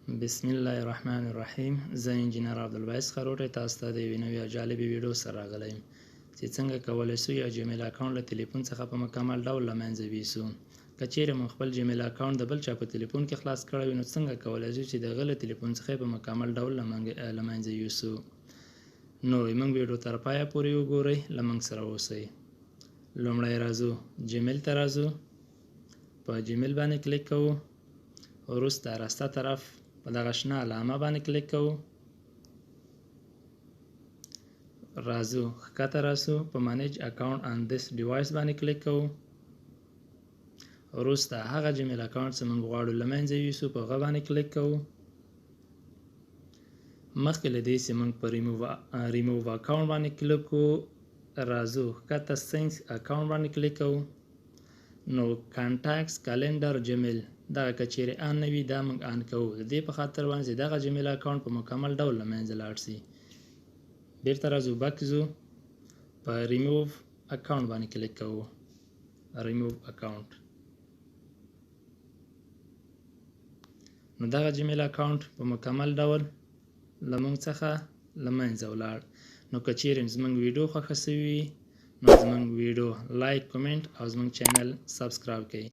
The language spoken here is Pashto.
بسم الله الرحمن الرحیم. زه انجینر عبدالباعث خروټی تاسو ته د یوې نوې او جالبې ویډیو سره راغلی یم چې څنګه کولی شو یو جیمیل اکاونټ له تلیفون څخه په مکمل ډول له منځه یوسو. که چیرې مو خپل جیمیل اکاونټ د بل چا په تلیفون کې خلاص کړی وي نو څنګه کولی شو چې د هغه له تلیفون څخه په مکمل ډول له منځه یوسو. نو موږ ویډیو تر پایه پورې وګورئ، له موږ سره اوسئ. لومړی راځو جیمیل ته راځو، په جیمیل باندې کلیک کوو، وروسته راسته طرف په دغه شنه علامه باندې کلیک کوو، راځو ښکته راسو په manage account on this device باندې کلیک کوو، وروسته هغه جیمیل اکاونټ چې موږ غواړو له منځه یوسو په هغه باندې کلیک کوو. مخکې له دې چې موږ په ریموو اکاونټ باندې کلیک کوو، راځو ښکته سینک اکاونټ باندې کلیک کوو. نو کانټاکټس کلندر جیمیل دغه که چیرې آن نه وي دا موږ آن کوو، د دې په خاطر باندې چې دغه جیمیل اکاونټ په مکمل ډول له منځه لاړ شي. بیرته راځو بک ځو، په ریموو اکاونټ باندې کلیک کوو، ریموو اکاونټ. نو دغه جیمیل اکاونټ په مکمل ډول له موږ څخه له منځه ولاړ. نو که چیرې زموږ ویډیو خوښه سوي وي نو زموږ ویډیو لایک، کومنټ او زموږ چینل سبسکرایب کړئ.